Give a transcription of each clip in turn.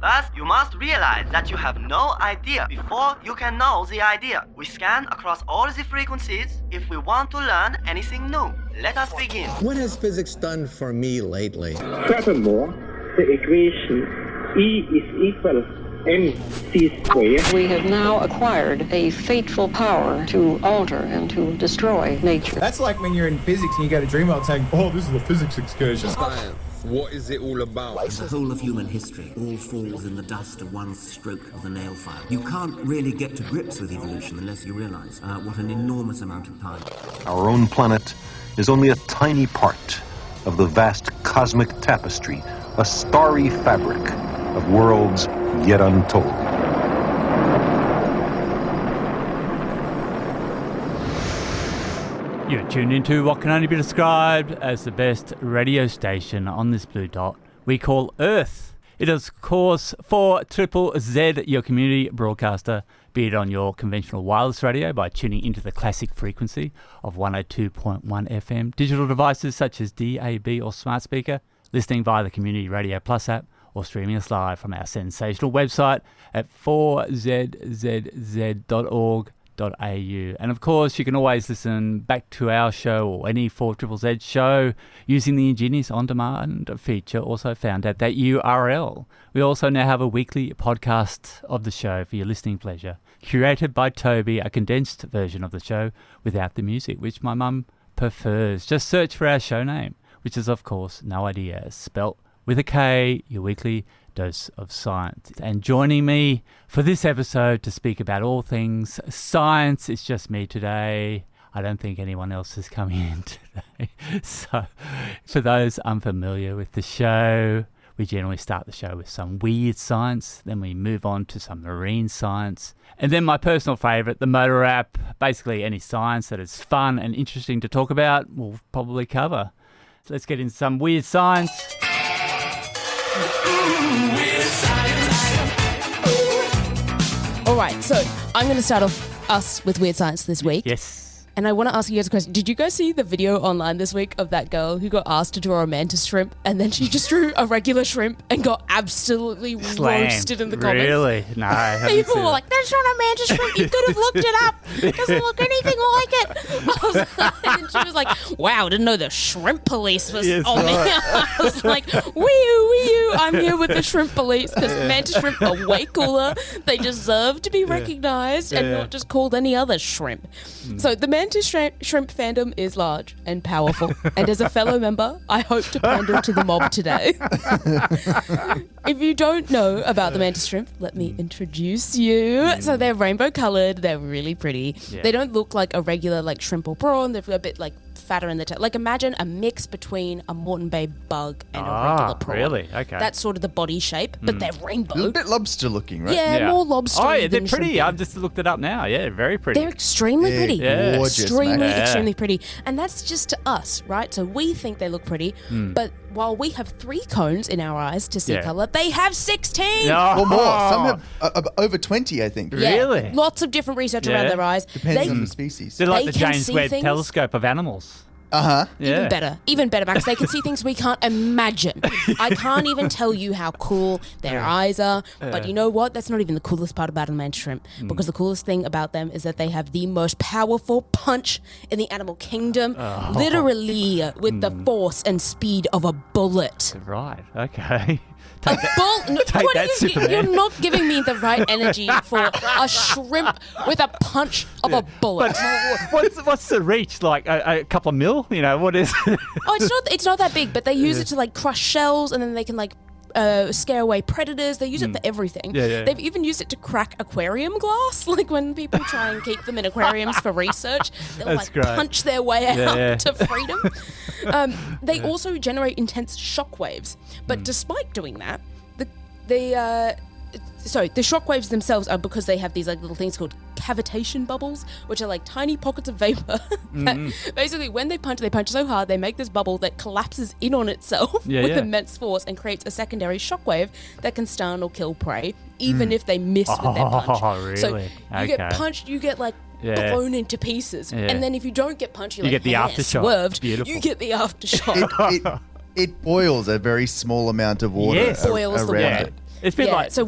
First, you must realize that you have no idea before you can know the idea. We scan across all the frequencies if we want to learn anything new. Let us begin. What has physics done for me lately? Furthermore, the equation E is equal mc squared. We have now acquired a fateful power to alter and to destroy nature. That's like when you're in physics and you go to Dreamworld saying, oh, this is a physics excursion. Science. What is it all about? The whole of human history all falls in the dust of one stroke of the nail file. You can't really get to grips with evolution unless you realise what an enormous amount of time. Our own planet is only a tiny part of the vast cosmic tapestry, a starry fabric of worlds yet untold. You're tuned into what can only be described as the best radio station on this blue dot we call Earth. It is, of course, for Triple Z, your community broadcaster, be it on your conventional wireless radio by tuning into the classic frequency of 102.1 FM, digital devices such as DAB or smart speaker, listening via the Community Radio Plus app, or streaming us live from our sensational website at 4zzz.org.au. And of course, you can always listen back to our show or any 4ZZZ show using the ingenious on-demand feature also found at that URL. We also now have a weekly podcast of the show for your listening pleasure, curated by Toby, a condensed version of the show without the music, which my mum prefers. Just search for our show name, which is, of course, No Idea, spelt with a K, your weekly dose of science. And joining me for this episode to speak about all things science, it's just me today. I don't think anyone else is coming in today. So, for those unfamiliar with the show, we generally start the show with some weird science, then we move on to some marine science, and then my personal favourite, the MotoRap. Basically any science that is fun and interesting to talk about, we'll probably cover. So let's get into some weird science. All right, so I'm going to start off us with weird science this week. Yes. And I want to ask you guys a question. Did you guys see the video online this week of that girl who got asked to draw a mantis shrimp and then she just drew a regular shrimp and got absolutely roasted in the comments? Really? No, I haven't People seen were it. like, that's not a mantis shrimp. You could have looked it up. It doesn't look anything like it. And she was like, wow, didn't know the shrimp police was on me. I was like, wee-oo. I'm here with the shrimp police because mantis shrimp are way cooler. They deserve to be recognized and not just called any other shrimp. So the mantis shrimp fandom is large and powerful. And as a fellow member, I hope to pander to the mob today. If you don't know about the mantis shrimp, let me introduce you. So they're rainbow colored. They're really pretty. Yeah. They don't look like a regular like shrimp or prawn. They're a bit like fatter in the tail. Like imagine a mix between a Moreton Bay bug and a regular prawn. Really? Okay. That's sort of the body shape, but they're rainbow. A little bit lobster looking, right? Yeah, more lobster. Oh, yeah, they're pretty. shrimpy. I've just looked it up now. Yeah, very pretty. They're extremely pretty. Yeah. Gorgeous, Extremely pretty. And that's just to us, right? So we think they look pretty, but while we have 3 cones in our eyes to see colour, they have 16! Or more. Some have over 20, I think. Yeah, Really? lots of different research around their eyes. Depends on the species. They're like they the can James see Webb things. telescope of animals. Uh-huh. Yeah. Even better, Max. They can see things we can't imagine. I can't even tell you how cool their eyes are. But you know what? That's not even the coolest part about a mantis shrimp. Because the coolest thing about them is that they have the most powerful punch in the animal kingdom. Literally with the force and speed of a bullet. Right, okay. A bullet? Take that, Superman. You're not giving me the right energy for a shrimp with a punch of a bullet. But what's the reach? Like a couple of mil? You know, what is it? Oh, it's not that big, but they use it to like crush shells, and then they can like scare away predators. They use it for everything. They've even used it to crack aquarium glass. Like when people try and keep them in aquariums for research, they'll punch their way out to freedom. They also generate intense shock waves. But despite doing that, the shock waves themselves are because they have these like little things called cavitation bubbles, which are like tiny pockets of vapor that basically when they punch so hard they make this bubble that collapses in on itself with immense force and creates a secondary shockwave that can stun or kill prey even if they miss with their punch. Really? So you get punched, you get like blown into pieces, and then if you don't get punched, you like, get the aftershock. Swerved. Beautiful. You get the aftershock. It boils a very small amount of water boils the around water. it. It's a bit like it's a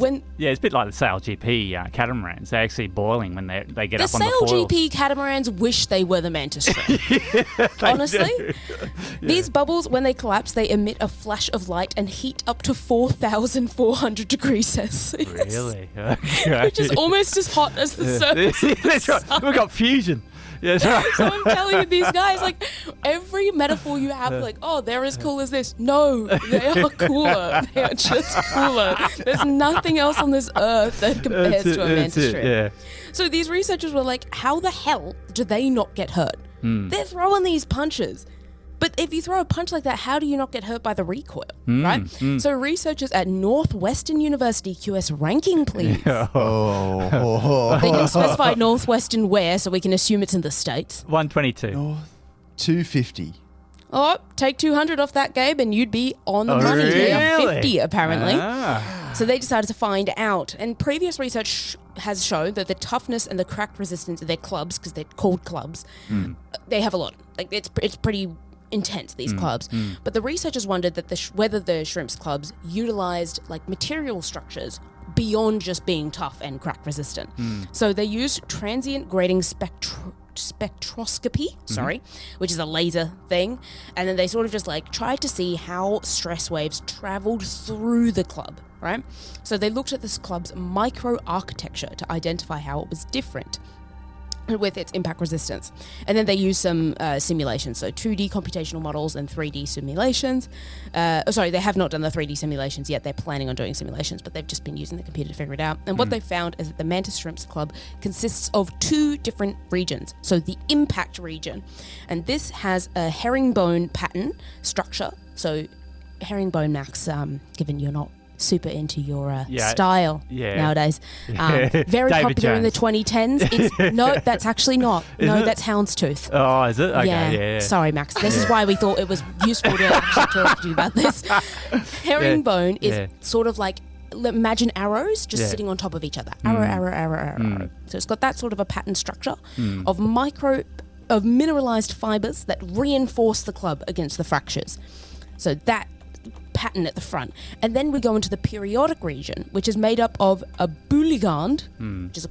bit like the Sail GP catamarans. They're actually boiling when they get the up on the Sail foils. GP catamarans wish they were the Mantis shrimp. Honestly, these bubbles, when they collapse, they emit a flash of light and heat up to 4,400 degrees Celsius. Really? Okay. Which is almost as hot as the surface of the That's right. sun. We've got fusion. Yeah, that's right. So I'm telling you, these guys, like, every metaphor you have, like, oh, they're as cool as this. No, they are cooler. They are just cooler. There's nothing else on this earth that compares to a mantis shrimp. Yeah. So these researchers were like, how the hell do they not get hurt? They're throwing these punches. But if you throw a punch like that, how do you not get hurt by the recoil, right? So researchers at Northwestern University, QS ranking, please. Oh. They didn't specify Northwestern where, so we can assume it's in the States. 122. 250. Oh, take 200 off that, Gabe, and you'd be on the money. They are 50, apparently. So they decided to find out. And previous research has shown that the toughness and the crack resistance of their clubs, because they're called clubs, they have a lot. Like it's pretty intense, these clubs. But the researchers wondered that whether the shrimp's clubs utilized like material structures beyond just being tough and crack resistant. So they used transient grating spectroscopy, which is a laser thing, and then they sort of just like tried to see how stress waves traveled through the club, right? So they looked at this club's microarchitecture to identify how it was different with its impact resistance. And then they used some simulations, so 2D computational models and 3D simulations. They have not done the 3D simulations yet. They're planning on doing simulations, but they've just been using the computer to figure it out. And what they found is that the Mantis Shrimps Club consists of 2 different regions. So the impact region, and this has a herringbone pattern structure. So herringbone, Max, given you're not super into your style nowadays. Very David popular in the Jones. 2010s. No, that's actually not. No, that's houndstooth. Oh, is it? Okay, yeah. Sorry, Max. This is why we thought it was useful to actually talk to you about this. Herringbone is sort of like, imagine arrows just sitting on top of each other. Arrow. So it's got that sort of a pattern structure of mineralized fibers that reinforce the club against the fractures. So that pattern at the front. And then we go into the periodic region, which is made up of a bouligand, which is a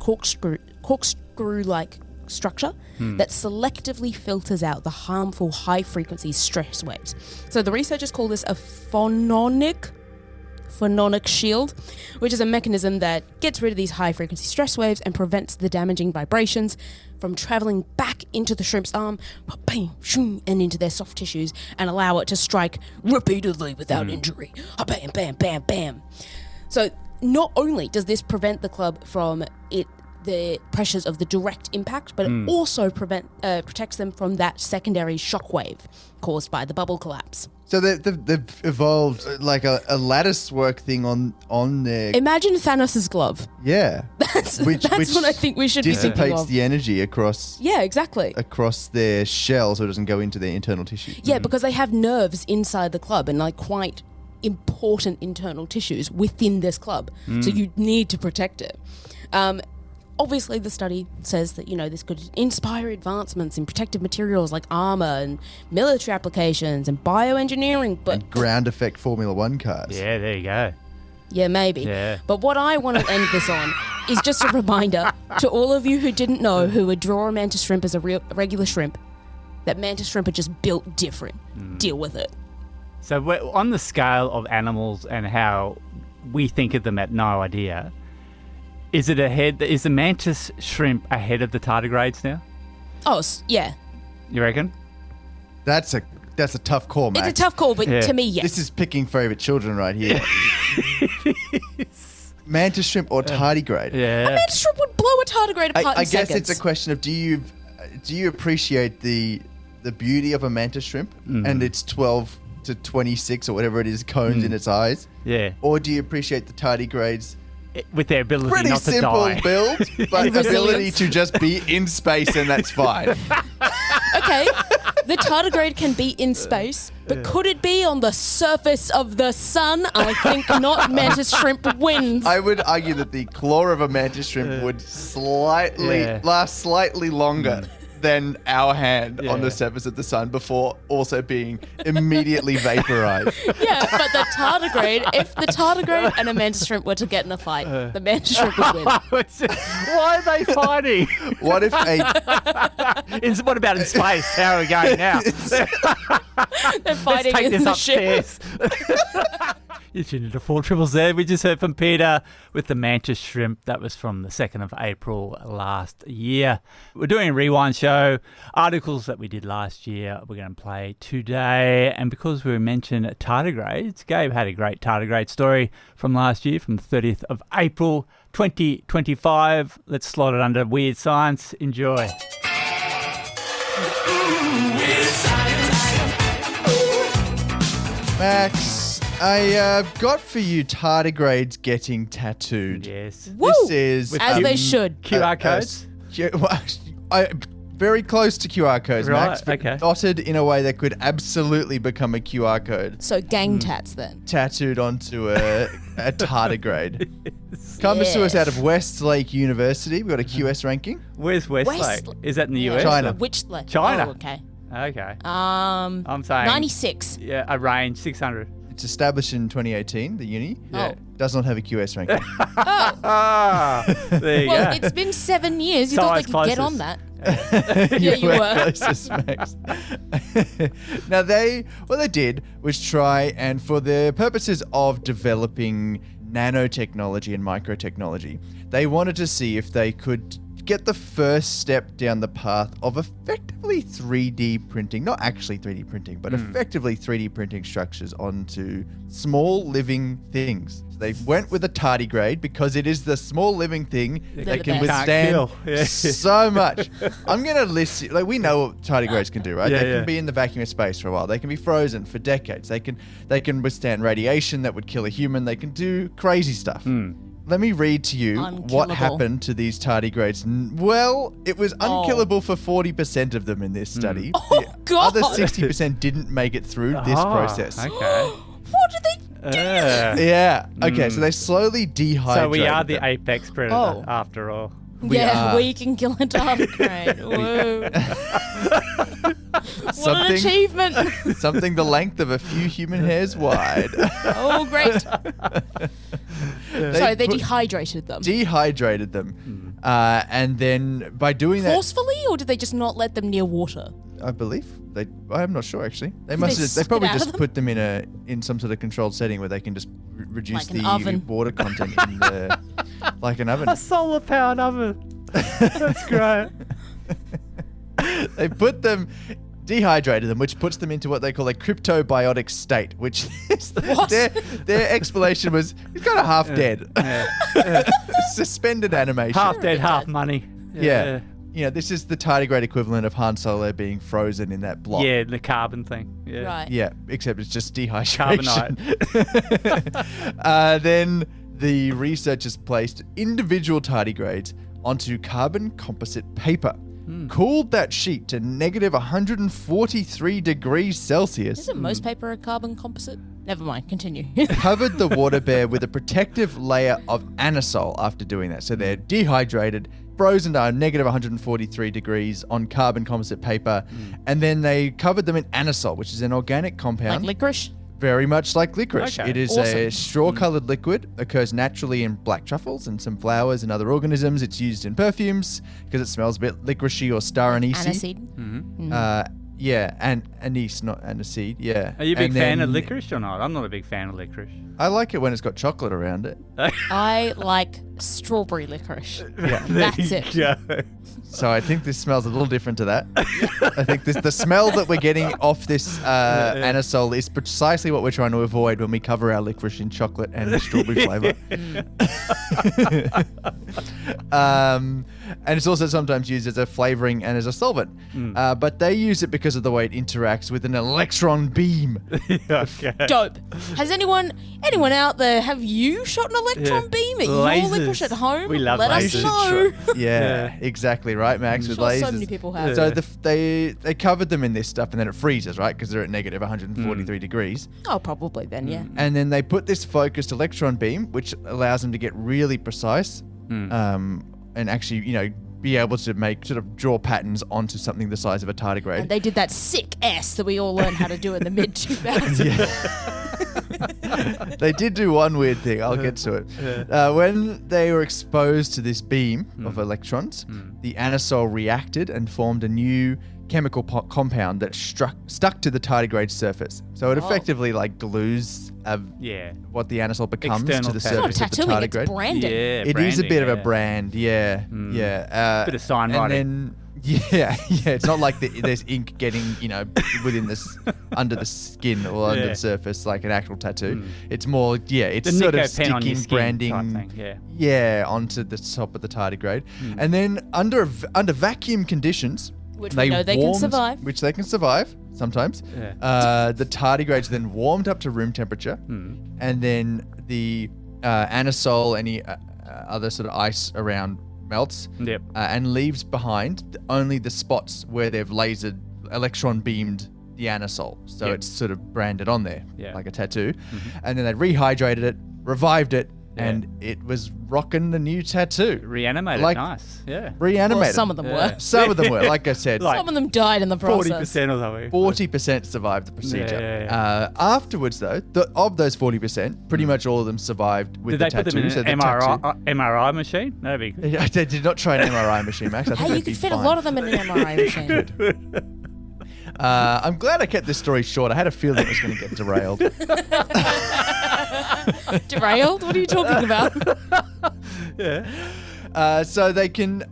corkscrew-like structure that selectively filters out the harmful high-frequency stress waves. So the researchers call this a phononic shield, which is a mechanism that gets rid of these high-frequency stress waves and prevents the damaging vibrations from traveling back into the shrimp's arm, and into their soft tissues, and allow it to strike repeatedly without injury. Bam, bam, bam, bam. So not only does this prevent the club from the pressures of the direct impact, but it also protects them from that secondary shockwave caused by the bubble collapse. So they've evolved like a lattice work thing on their... Imagine Thanos' glove. Yeah. That's what I think we should be thinking of. Dissipates the energy across... Yeah, exactly. Across their shell so it doesn't go into their internal tissues. Yeah, because they have nerves inside the club and like quite important internal tissues within this club. So you need to protect it. Obviously, the study says that, this could inspire advancements in protective materials like armor and military applications and bioengineering, but... And ground effect Formula 1 cars. Yeah, there you go. Yeah, maybe. Yeah. But what I want to end this on is just a reminder to all of you who didn't know who would draw a mantis shrimp as a regular shrimp, that mantis shrimp are just built different. Deal with it. So we're on the scale of animals and how we think of them at no idea... Is the mantis shrimp ahead of the tardigrades now? Oh, yeah. You reckon? That's a tough call, Max. It's a tough call, but to me, yes. This is picking favourite children right here. Mantis shrimp or tardigrade? A mantis shrimp would blow a tardigrade apart I in guess seconds. it's a question of do you appreciate the beauty of a mantis shrimp and its 12 to 26 or whatever it is cones in its eyes? Yeah. Or do you appreciate the tardigrades? With their ability Pretty not to die. simple build, but ability to just be in space and that's fine. Okay, the tardigrade can be in space, but could it be on the surface of the sun? I think not. Mantis shrimp wins. I would argue that the claw of a mantis shrimp would last slightly longer than our hand on the surface of the sun before also being immediately vaporized. Yeah, but the tardigrade, if the tardigrade and a mantis shrimp were to get in a fight, the mantis shrimp would win. Why are they fighting? What if What about in space? How are we going now? They're fighting Let's take in this the ship. upstairs. You're tuning to 4 Triple Z. We just heard from Peta with the Mantis shrimp. That was from the 2nd of April last year. We're doing a rewind show. Articles that we did last year, we're going to play today. And because we mentioned tardigrades, Gabe had a great tardigrade story from last year, from the 30th of April 2025. Let's slot it under Weird Science. Enjoy. Max, I got for you tardigrades getting tattooed. Yes. Woo! This is As they should. QR codes? Very close to QR codes, Right, Max. But okay. dotted in a way that could absolutely become a QR code. So gang tats then. Tattooed onto a tardigrade. Comes to us out of Westlake University. We've got a QS ranking. Where's Westlake? Is that in the US? China. Which like? China. Oh, okay. Okay. I'm saying 96. Yeah, a range 600. It's established in 2018, the uni. Yeah. Does not have a QS ranking. There you Well, go. it's been 7 years. You thought they could get on that. Yeah, you were. closest, Max. Now what they did was try, and for the purposes of developing nanotechnology and microtechnology, they wanted to see if they could get the first step down the path of effectively 3D printing, not actually 3D printing, but effectively 3D printing structures onto small living things. So they went with a tardigrade because it is the small living thing that can withstand so much. I'm going to list, like, we know what tardigrades can do, right? They can be in the vacuum of space for a while. They can be frozen for decades. They can withstand radiation that would kill a human. They can do crazy stuff. Let me read to you what happened to these tardigrades. Well, it was unkillable for 40% of them in this study. Oh, God. Other 60% didn't make it through this process. Okay. What did they do? Yeah. Okay, so they slowly dehydrated So we are the them. apex predator after all. We are. We can kill a tardigrade. Whoa. What an achievement. Something the length of a few human hairs wide. Oh, great. Sorry, they dehydrated them. Dehydrated them. And then by doing that... Forcefully, or did they just not let them near water? I believe I'm not sure actually. They spit probably out just of them? put them in some sort of controlled setting where they can just reduce Like an the oven. water content in the like an oven. A solar powered oven. That's great. They put them, dehydrated them, which puts them into what they call a cryptobiotic state, which is their explanation was he's kind of half dead. Suspended animation. Half dead, half money. Yeah. You know, this is the tardigrade equivalent of Han Solo being frozen in that block. Yeah, the carbon thing. Yeah. Right. Yeah, except it's just dehydration. Carbonite. Then the researchers placed individual tardigrades onto carbon composite paper, cooled that sheet to negative 143 degrees Celsius, Isn't most paper a carbon composite? Never mind, continue. covered the water bear with a protective layer of anisole after doing that. So they're dehydrated, frozen to negative 143 degrees on carbon composite paper, and then they covered them in anisole, which is an organic compound. Like licorice? Very much like licorice. Okay. It is a straw-colored liquid, occurs naturally in black truffles and some flowers and other organisms. It's used in perfumes because it smells a bit licoricey or star anise. Aniseed? Yeah, and anise, not aniseed. Yeah. Are you a big And fan of then- licorice or not? I'm not a big fan of licorice. I like it when it's got chocolate around it. I like strawberry licorice. Yeah. That's it. Yeah. So I think this smells a little different to that. I think the smell that we're getting off this anisole is precisely what we're trying to avoid when we cover our licorice in chocolate and strawberry flavor. And it's also sometimes used as a flavoring and as a solvent. But they use it because of the way it interacts with an electron beam. Okay. Dope. Has anyone out there, have you shot an electron beam at your Lasers. licorice at home? We love Let lasers. us know. Yeah, exactly right, Max, with Sure, lasers. so many people have. So they covered them in this stuff and then it freezes, right? Because they're at negative 143 degrees. Oh, probably then, yeah. And then they put this focused electron beam, which allows them to get really precise and actually, be able to draw patterns onto something the size of a tardigrade. And they did that sick S that we all learned how to do in the mid 2000s. They did do one weird thing. I'll get to it. When they were exposed to this beam of electrons, the anisole reacted and formed a new chemical compound that stuck to the tardigrade surface. So it effectively like glues what the anisole becomes to the surface of the tardigrade. It's branding. Yeah, It is a bit of a brand. Yeah. Bit of sign writing. And then it's not like there's ink getting, within this under the skin or under the surface like an actual tattoo. It's more, it's the sort of pen on your sticking skin branding, type thing, onto the top of the tardigrade. And then under vacuum conditions, which we know they can survive. Which they can survive sometimes. The tardigrades then warmed up to room temperature, and then the anisole, any other sort of ice around melts and leaves behind only the spots where they've lasered electron beamed the anisole. So it's sort of branded on there like a tattoo. And then they rehydrated it, revived it, and it was rocking the new tattoo. Reanimated, nice. Yeah. Reanimated. Well, some of them were. Some of them were, like I said. Some of them died in the process. 40% or something. 40% survived the procedure. Afterwards, though, of those 40%, pretty much all of them survived with the tattoo. Did they put them in an MRI machine? That'd be good. They did not try an MRI machine, Max. I think you could fit a lot of them in an MRI machine. I'm glad I kept this story short. I had a feeling it was going to get derailed. Derailed? What are you talking about? So they can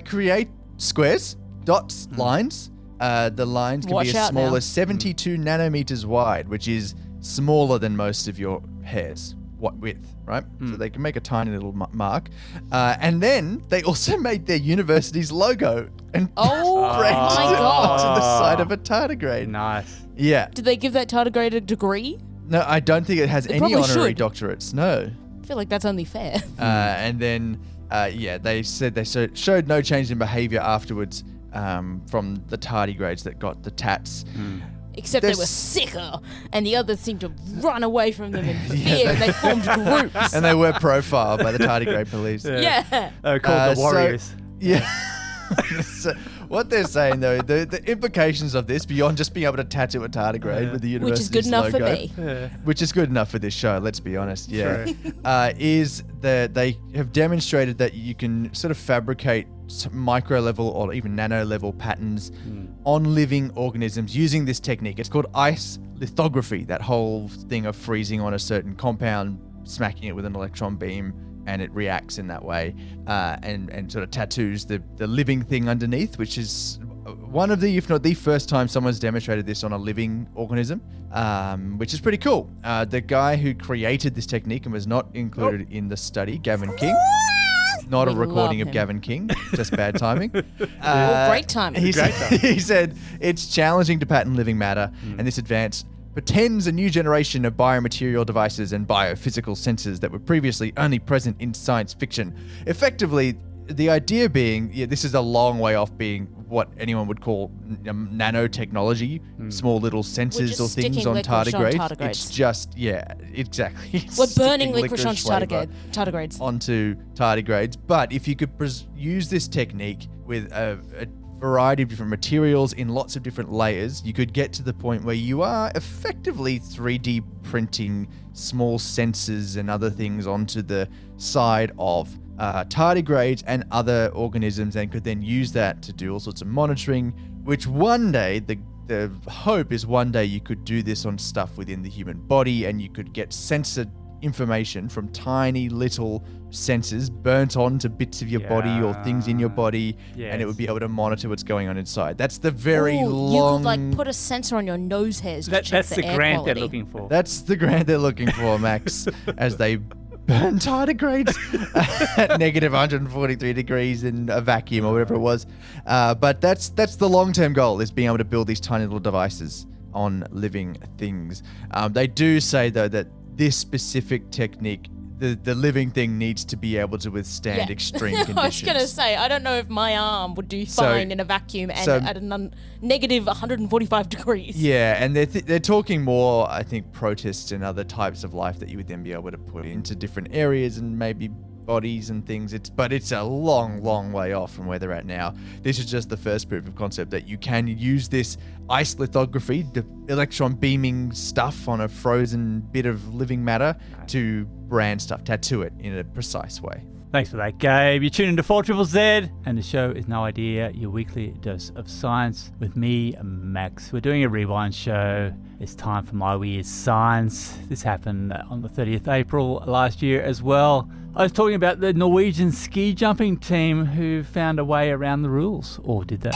create squares, dots, lines. The lines can be as small as 72 nanometers wide, which is smaller than most of your hairs. Width, right? So they can make a tiny little mark. And then they also made their university's logo and branded it onto the side of a tardigrade. Nice. Yeah. Did they give that tardigrade a degree? No, I don't think it has any honorary doctorates. No. I feel like that's only fair. And then, they said they showed no change in behavior afterwards from the tardigrades that got the tats. Except they were sicker, and the others seemed to run away from them in fear, and they formed groups. And they were profiled by the tardigrade police. Yeah. They're called the Warriors. So what they're saying, though, the implications of this, beyond just being able to tattoo a tardigrade with the university's which is good enough logo, for me. Which is good enough for this show, let's be honest, is that they have demonstrated that you can sort of fabricate micro level or even nano level patterns on living organisms using this technique. It's called ice lithography, that whole thing of freezing on a certain compound, smacking it with an electron beam, and it reacts in that way and sort of tattoos the living thing underneath, which is one of the, if not the first time someone's demonstrated this on a living organism, which is pretty cool. The guy who created this technique and was not included in the study, Gavin King, not a recording of Gavin King, just bad timing. Great timing. He said, it's challenging to pattern living matter, and this advance pretends a new generation of biomaterial devices and biophysical sensors that were previously only present in science fiction. Effectively, the idea being, this is a long way off being what anyone would call nanotechnology, small little sensors or things on tardigrades. It's just, exactly. We're burning licorice onto tardigrades. Onto tardigrades. But if you could use this technique with a variety of different materials in lots of different layers, you could get to the point where you are effectively 3D printing small sensors and other things onto the side of tardigrades and other organisms, and could then use that to do all sorts of monitoring, which one day, the hope is one day you could do this on stuff within the human body, and you could get censored information from tiny little sensors burnt onto bits of your body or things in your body, and it would be able to monitor what's going on inside. That's the very long... You could put a sensor on your nose hairs to check that's the air grant quality. they're looking for. That's the grant they're looking for, Max, as they burn tardigrades at negative 143 degrees in a vacuum or whatever it was. But that's the long-term goal, is being able to build these tiny little devices on living things. They do say, though, that this specific technique, the living thing needs to be able to withstand extreme conditions. I was going to say, I don't know if my arm would do fine in a vacuum and at a negative 145 degrees. Yeah, and they're talking more, I think, protists and other types of life that you would then be able to put into different areas and maybe bodies and things. But it's a long, long way off from where they're at now. This is just the first proof of concept that you can use this ice lithography, the electron beaming stuff on a frozen bit of living matter to brand stuff, tattoo it in a precise way. Thanks for that, Gabe. You're tuning into 4ZZZ, and the show is No Idea, your weekly dose of science with me, Max. We're doing a rewind show. It's time for My Weird Science. This happened on the 30th April last year as well. I was talking about the Norwegian ski jumping team who found a way around the rules, or did they?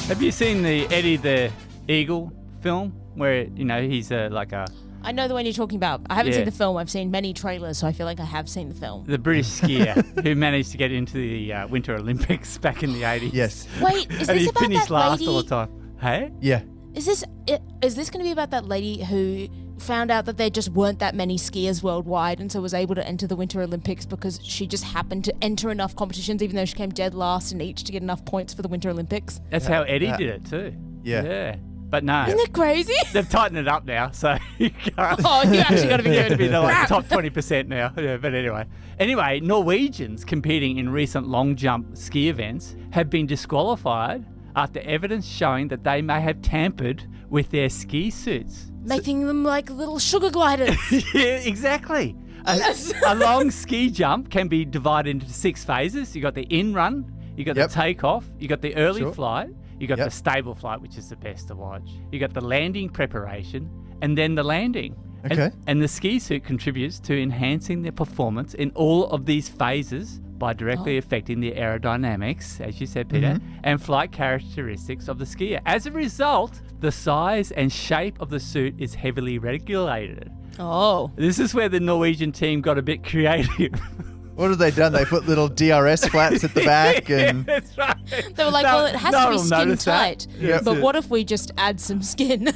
Have you seen the Eddie the Eagle film? Where, you know, he's like a... I know the one you're talking about. I haven't seen the film. I've seen many trailers, so I feel like I have seen the film. The British skier who managed to get into the Winter Olympics back in the 80s. Yes. Wait, is and this he about finished that last lady? all the time. Hey? Yeah. Is this going to be about that lady who found out that there just weren't that many skiers worldwide and so was able to enter the Winter Olympics because she just happened to enter enough competitions even though she came dead last in each to get enough points for the Winter Olympics? That's how Eddie did it too. Yeah. But no. Isn't it crazy? They've tightened it up now, so you can't. Oh, you actually got to be good. to be the like, top 20% now. Yeah, but anyway, Norwegians competing in recent long jump ski events have been disqualified after evidence showing that they may have tampered with their ski suits. Making them like little sugar gliders. Yeah, exactly. A long ski jump can be divided into 6 phases. You got the in run, you got the takeoff, you got the early flight, you got the stable flight, which is the best to watch. You got the landing preparation, and then the landing. Okay. And the ski suit contributes to enhancing their performance in all of these phases by directly affecting the aerodynamics, as you said, Peter, and flight characteristics of the skier. As a result, the size and shape of the suit is heavily regulated. Oh. This is where the Norwegian team got a bit creative. What have they done? They put little DRS flaps at the back and... That's right. They were like, well, it has to be skin tight. Yep. But what if we just add some skin?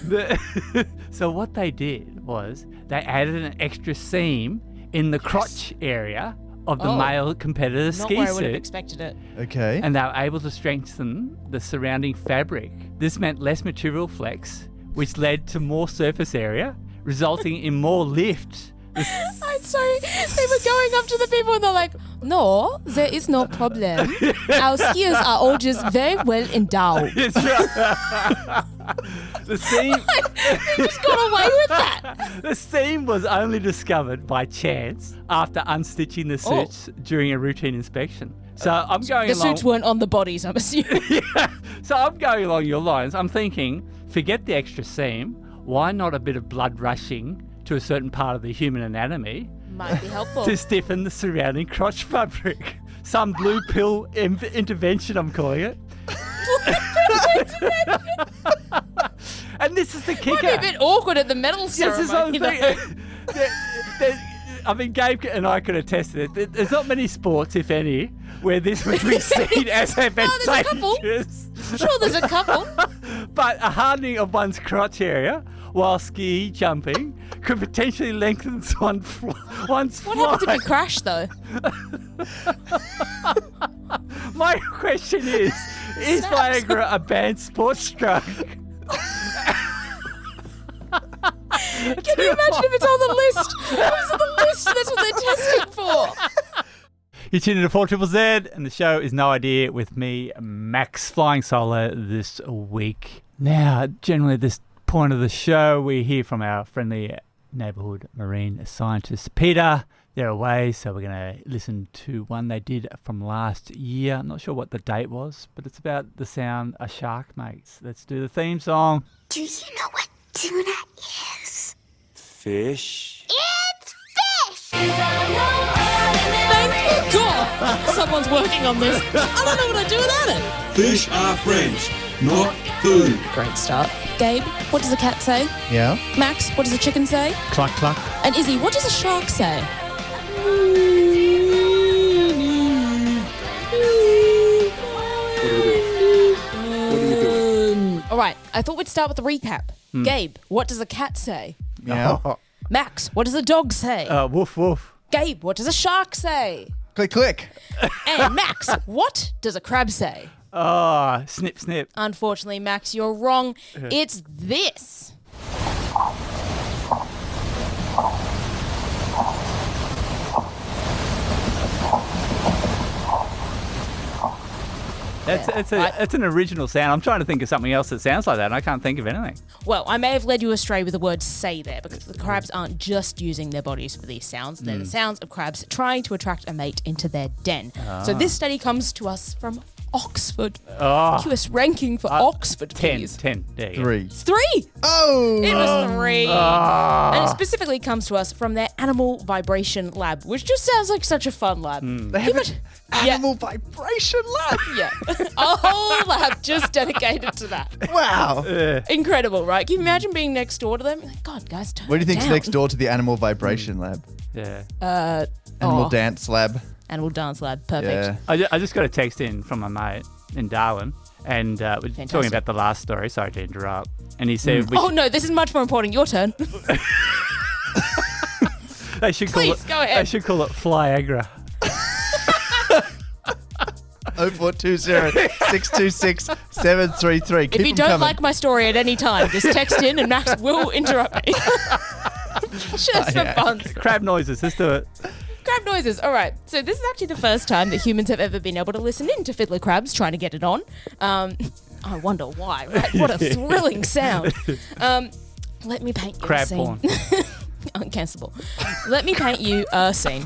So what they did was they added an extra seam in the crotch area of the male competitor's Not ski where I would have suit. expected it. Okay. And they were able to strengthen the surrounding fabric. This meant less material flex, which led to more surface area, resulting in more lift. I'm sorry. They were going up to the people and they're like, no, there is no problem. Our skiers are all just very well endowed. That's right. The seam... They just got away with that. The seam was only discovered by chance after unstitching the suits during a routine inspection. So I'm going The along... suits weren't on the bodies, I'm assuming. Yeah. So I'm going along your lines. I'm thinking, forget the extra seam. Why not a bit of blood rushing to a certain part of the human anatomy Might be helpful. to stiffen the surrounding crotch fabric? Some blue pill intervention, I'm calling it. And this is the kicker. Might be a bit awkward at the medal ceremony. I mean, Gabe and I could attest to it. There's not many sports, if any, where this would be seen as advantageous. there's a couple. Sure, there's a couple. But a hardening of one's crotch area while ski jumping could potentially lengthen one's What happens if you crash, though? My question is Viagra a banned sports drug? Can you imagine if it's on the list? If it's on the list, that's what they're testing for. You're tuning to 4ZZZ, and the show is No Idea with me, Max, flying solo this week. Now, generally, this point of the show, we hear from our friendly neighbourhood marine scientist, Peta. They're away, so we're going to listen to one they did from last year. I'm not sure what the date was, but it's about the sound a shark makes. Let's do the theme song. Do you know what tuna is? Fish. It's fish! Thank God someone's working on this. I don't know what I'd do without it. Fish are friends, not food. Great start. Gabe, what does a cat say? Yeah. Max, what does a chicken say? Cluck, cluck. And Issy, what does a shark say? All right, I thought we'd start with the recap. Gabe, what does a cat say? Yeah. Max, what does a dog say? Woof, woof. Gabe, what does a shark say? Click, click. And Max, what does a crab say? Oh, snip, snip. Unfortunately, Max, you're wrong. It's this. It's an original sound. I'm trying to think of something else that sounds like that, and I can't think of anything. Well, I may have led you astray with the word say there, because the crabs aren't just using their bodies for these sounds. They're the sounds of crabs trying to attract a mate into their den. So this study comes to us from Oxford. QS ranking for Oxford, please. 10. There you go. 3. It's 3! Oh! It was 3. And it specifically comes to us from their Animal Vibration Lab, which just sounds like such a fun lab. They have an animal vibration lab. Yeah. A whole lab just dedicated to that. Wow. Incredible, right? Can you imagine being next door to them? You're like, God, guys, turn What do you think's down. next door to the animal vibration lab? Yeah. Animal dance lab. Animal Dance Lab, perfect. Yeah. I just got a text in from my mate in Darwin, and we're talking about the last story. Sorry to interrupt. And he said, Oh, no, this is much more important. Your turn. They should call Please, it. go ahead. They should call it Flyagra. 0420 626 733. If you don't like my story at any time, just text in and Max will interrupt me. Just for fun. Crab noises. Let's do it. Crab noises. All right. So this is actually the first time that humans have ever been able to listen in to fiddler crabs trying to get it on. I wonder why, right? What a thrilling sound. Let me paint you Crab a scene. porn. Uncancelable. Let me paint you a scene.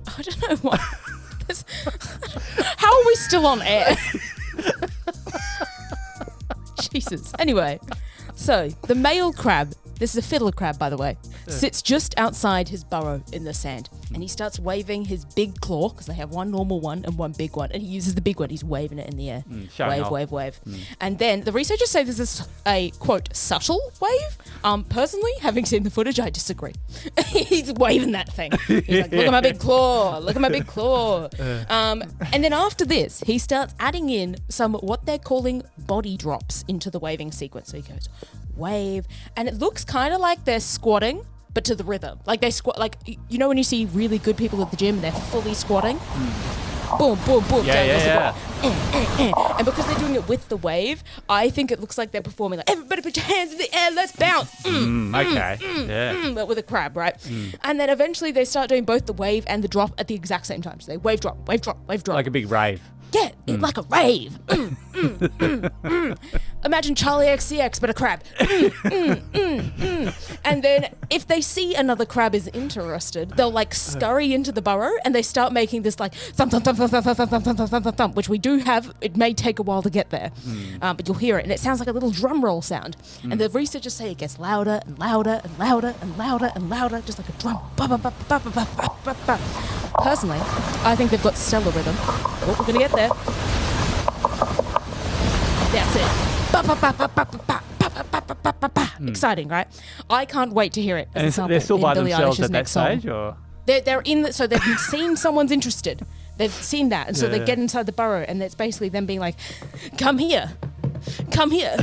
I don't know why. How are we still on air? Jesus. Anyway, so the male crab, this is a fiddler crab, by the way, sits just outside his burrow in the sand. And he starts waving his big claw, because they have one normal one and one big one. And he uses the big one. He's waving it in the air. Wave. And then the researchers say this is a, quote, subtle wave. Personally, having seen the footage, I disagree. He's waving that thing. He's like, look at my big claw. Look at my big claw. And then after this, he starts adding in some what they're calling body drops into the waving sequence. So he goes, wave. And it looks kind of like they're squatting, but to the rhythm. Like they squat, like, you know when you see really good people at the gym, they're fully squatting? Boom, boom, boom. Yeah. And because they're doing it with the wave, I think it looks like they're performing like, everybody put your hands in the air, let's bounce. But with a crab, right? And then eventually they start doing both the wave and the drop at the exact same time. So they wave, drop, wave, drop, wave, drop. Like a big rave. Yeah, like a rave. Imagine Charlie XCX, but a crab. And then if they see another crab is interested, they'll like scurry into the burrow and they start making this like thump, thump, thump, thump, thump, thump, thump, thump, thump, thump, thump, which we do have. It may take a while to get there, but you'll hear it. And it sounds like a little drum roll sound. And the researchers say it gets louder and louder and louder and louder and louder, just like a drum. Personally, I think they've got stellar rhythm. Oh, we're going to get there. That's it. Exciting, right? I can't wait to hear it. And they're still by themselves at that stage, or they're in. So they've seen someone's interested. They've seen that, and so they get inside the burrow, and it's basically them being like, "Come here, come here,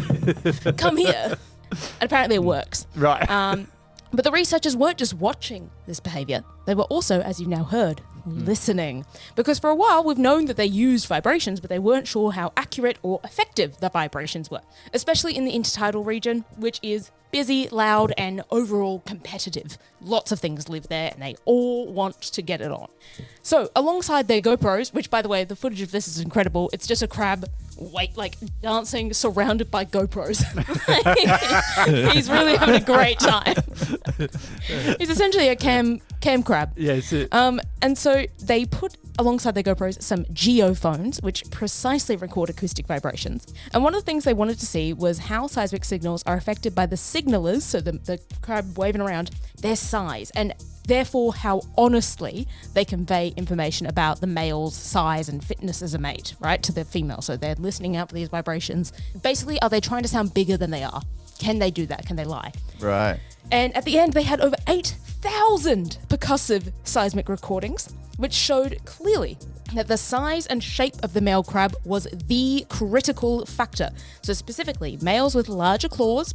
come here." And apparently, it works. Right. But the researchers weren't just watching this behavior. They were also, as you've now heard, listening. Because for a while, we've known that they used vibrations, but they weren't sure how accurate or effective the vibrations were, especially in the intertidal region, which is busy, loud, and overall competitive. Lots of things live there, and they all want to get it on. So, alongside their GoPros, which, by the way, the footage of this is incredible. It's just a crab, dancing, surrounded by GoPros. He's really having a great time. He's essentially a cam crab. Yeah, that's it. And so they put alongside their GoPros some geophones, which precisely record acoustic vibrations. And one of the things they wanted to see was how seismic signals are affected by the signalers, so the crab waving around, their size, and therefore how honestly they convey information about the male's size and fitness as a mate, right, to the female. So they're listening out for these vibrations. Basically, are they trying to sound bigger than they are? Can they do that? Can they lie? Right. And at the end, they had over 8,000 percussive seismic recordings, which showed clearly that the size and shape of the male crab was the critical factor. So specifically, males with larger claws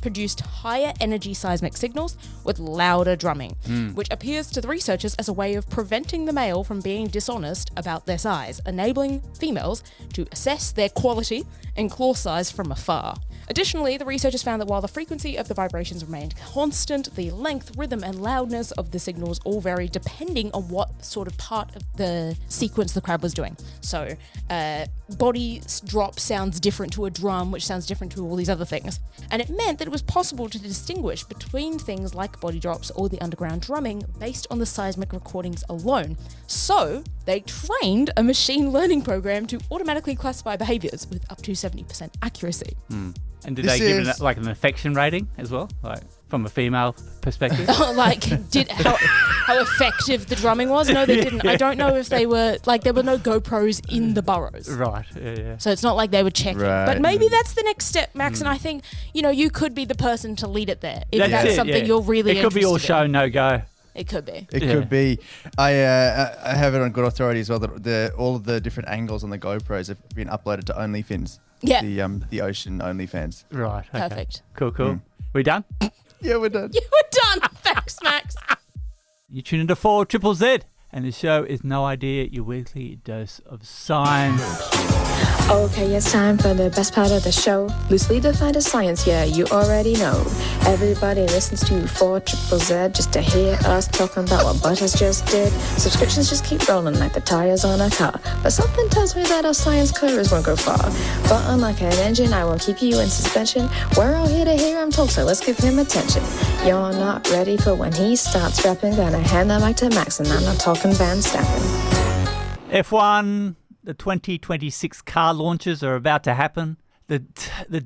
produced higher energy seismic signals with louder drumming, which appears to the researchers as a way of preventing the male from being dishonest about their size, enabling females to assess their quality and claw size from afar. Additionally, the researchers found that while the frequency of the vibrations remained constant, the length, rhythm, and loudness of the signals all varied depending on what sort of part of the sequence the crab was doing. So, body drop sounds different to a drum, which sounds different to all these other things. And it meant that it was possible to distinguish between things like body drops or the underground drumming based on the seismic recordings alone. So, they trained a machine learning program to automatically classify behaviors with up to 70% accuracy. And did they give it like an affection rating as well, like from a female perspective? Like, how effective the drumming was? No, they didn't. I don't know if they were, like, there were no GoPros in the burrows. Right, yeah. So it's not like they were checking. Right. But maybe that's the next step, Max, and I think, you could be the person to lead it there. If that's something you're really interested in. It could be all show, no go. It could be. It could be. I have it on good authority as well that all of the different angles on the GoPros have been uploaded to OnlyFins. Yeah. The Ocean OnlyFans. Right. Okay. Perfect. Cool. We done? Yeah, we're done. Yeah, we're done. Thanks, Max. You tune into 4ZZZ, and the show is No Idea, your weekly dose of science. Okay, it's time for the best part of the show. Loosely defined as science, yeah, you already know. Everybody listens to 4ZZZ just to hear us talking about what Butters just did. Subscriptions just keep rolling like the tires on a car. But something tells me that our science coders won't go far. But unlike an engine, I won't keep you in suspension. We're all here to hear him talk, so let's give him attention. You're not ready for when he starts rapping. Gonna hand the mic to Max, and I'm not talking Van Stappen. F1, the 2026 car launches are about to happen. The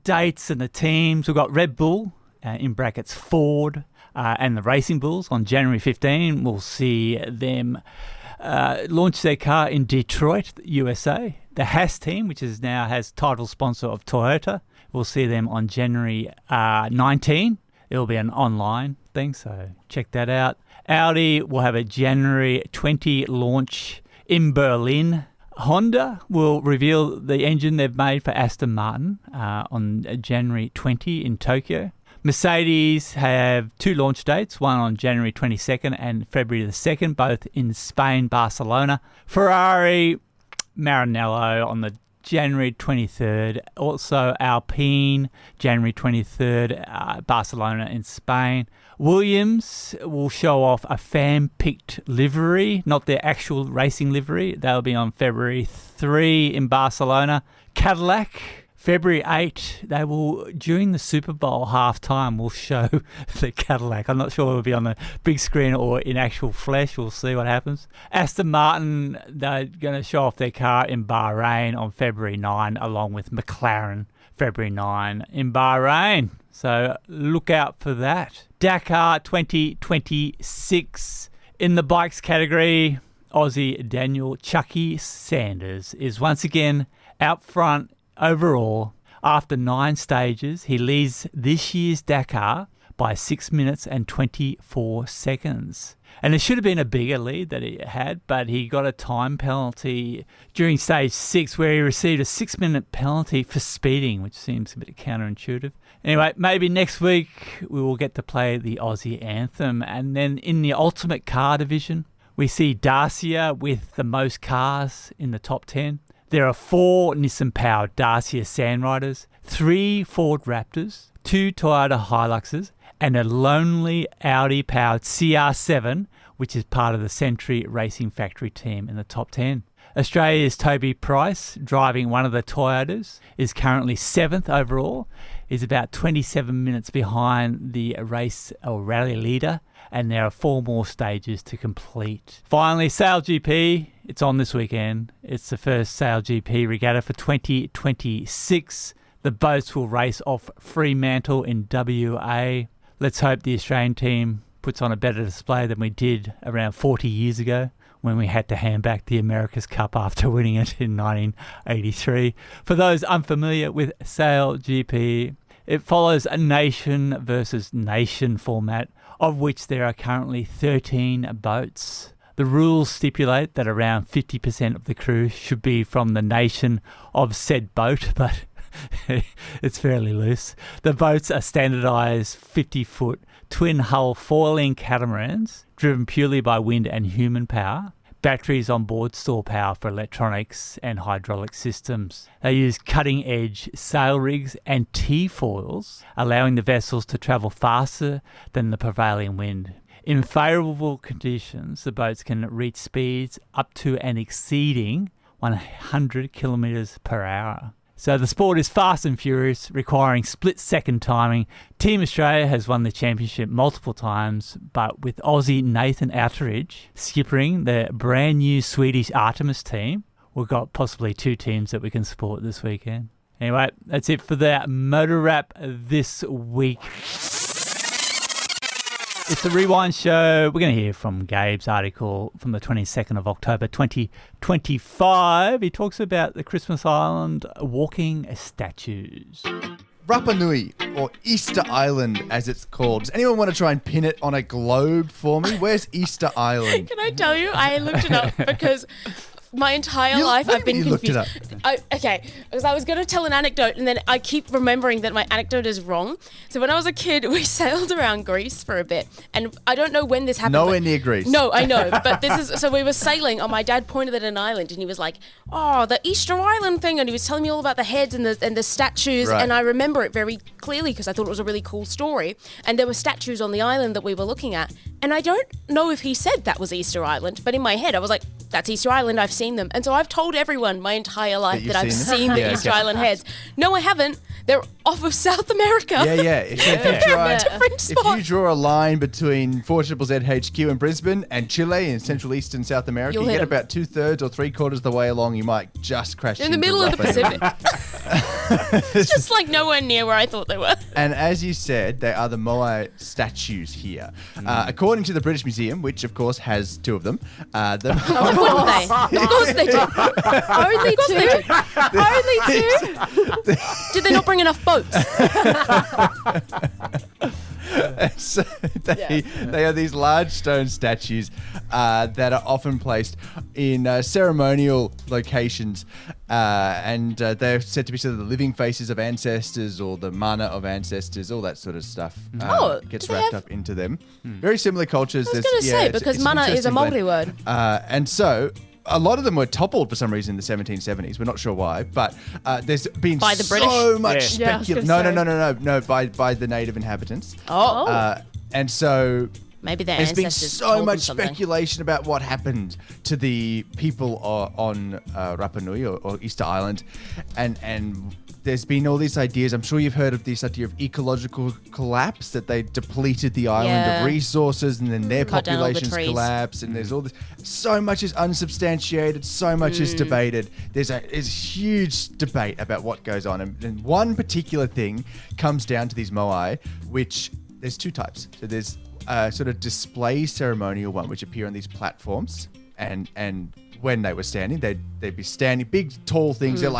dates and the teams, we've got Red Bull, in brackets Ford, and the Racing Bulls on January 15. We'll see them launch their car in Detroit, USA. The Haas team, which is now has title sponsor of Toyota, we'll see them on January 19. It'll be an online thing, so check that out. Audi will have a January 20 launch in Berlin. Honda will reveal the engine they've made for Aston Martin on January 20 in Tokyo. Mercedes have two launch dates, one on January 22nd and February the 2nd, both in Spain, Barcelona. Ferrari, Maranello on the January 23rd. Also Alpine, January 23rd, Barcelona in Spain. Williams will show off a fan-picked livery, not their actual racing livery. That'll be on February 3 in Barcelona. Cadillac, February 8, they will, during the Super Bowl halftime, will show the Cadillac. I'm not sure it'll be on the big screen or in actual flesh. We'll see what happens. Aston Martin, they're going to show off their car in Bahrain on February 9, along with McLaren, February 9 in Bahrain. So look out for that. Dakar 2026. In the bikes category, Aussie Daniel Chucky Sanders is once again out front overall. After 9 stages, he leads this year's Dakar by 6 minutes and 24 seconds. And it should have been a bigger lead that he had, but he got a time penalty during stage 6 where he received a 6-minute penalty for speeding, which seems a bit counterintuitive. Anyway, maybe next week we will get to play the Aussie anthem. And then in the ultimate car division, we see Dacia with the most cars in the top 10. There are 4 Nissan-powered Dacia Sandriders, 3 Ford Raptors, 2 Toyota Hiluxes, and a lonely Audi-powered CR7, which is part of the Century Racing Factory team in the top 10. Australia's Toby Price, driving one of the Toyotas, is currently 7th overall. He's about 27 minutes behind the race or rally leader, and there are 4 more stages to complete. Finally, SailGP, it's on this weekend. It's the first SailGP regatta for 2026. The boats will race off Fremantle in WA. Let's hope the Australian team puts on a better display than we did around 40 years ago when we had to hand back the America's Cup after winning it in 1983. For those unfamiliar with SailGP, it follows a nation versus nation format, of which there are currently 13 boats. The rules stipulate that around 50% of the crew should be from the nation of said boat, but It's fairly loose. The boats are standardised 50-foot twin-hull foiling catamarans driven purely by wind and human power. Batteries on board store power for electronics and hydraulic systems. They use cutting-edge sail rigs and T-foils, allowing the vessels to travel faster than the prevailing wind. In favourable conditions, the boats can reach speeds up to and exceeding 100 kilometres per hour. So the sport is fast and furious, requiring split-second timing. Team Australia has won the championship multiple times, but with Aussie Nathan Outteridge skippering the brand new Swedish Artemis team, we've got possibly 2 teams that we can support this weekend. Anyway, that's it for the MotoRap this week. It's the Rewind Show. We're going to hear from Gabe's article from the 22nd of October 2025. He talks about the Christmas Island walking statues. Rapa Nui, or Easter Island as it's called. Does anyone want to try and pin it on a globe for me? Where's Easter Island? Can I tell you, I looked it up because my entire life I've been confused. Okay, because I was going to tell an anecdote and then I keep remembering that my anecdote is wrong. So when I was a kid, we sailed around Greece for a bit, and I don't know when this happened. Nowhere near Greece. No, I know, but this is, so we were sailing, and my dad pointed at an island and he was like, oh, the Easter Island thing, and he was telling me all about the heads and the statues, right. And I remember it very clearly because I thought it was a really cool story, and there were statues on the island that we were looking at, and I don't know if he said that was Easter Island, but in my head I was like, that's Easter Island, I've seen them. And so I've told everyone my entire life that I've seen the Easter Island heads. No, I haven't. They're off of South America. Yeah. If you draw a line between 4ZZZ HQ in Brisbane and Chile in Central Eastern South America, you get about 2/3 or 3/4 of the way along, you might just crash in the middle of the Pacific. It's just like nowhere near where I thought they were. And as you said, they are the Moai statues here. According to the British Museum, which of course has 2 of them, wouldn't they? Of course they do. Only 2? Only 2? Did they not bring enough boats? So they are these large stone statues that are often placed in ceremonial locations, and they're said to be sort of the living faces of ancestors or the mana of ancestors, all that sort of stuff gets wrapped up into them. Very similar cultures. I was going to say, because mana is a Maori word. And so a lot of them were toppled for some reason in the 1770s. We're not sure why, but there's been by the British? So much speculation. No, by the native inhabitants. And so maybe their there's been ancestors so much something. speculation about what happened to the people on Rapa Nui or Easter Island, and there's been all these ideas. I'm sure you've heard of this idea of ecological collapse, that they depleted the island of resources and then their populations collapsed, and there's all this. So much is unsubstantiated, so much is debated. There's a huge debate about what goes on, and one particular thing comes down to these moai, which there's 2 types. So there's sort of display ceremonial one, which appear on these platforms, and when they were standing, they'd be standing, big, tall things. They're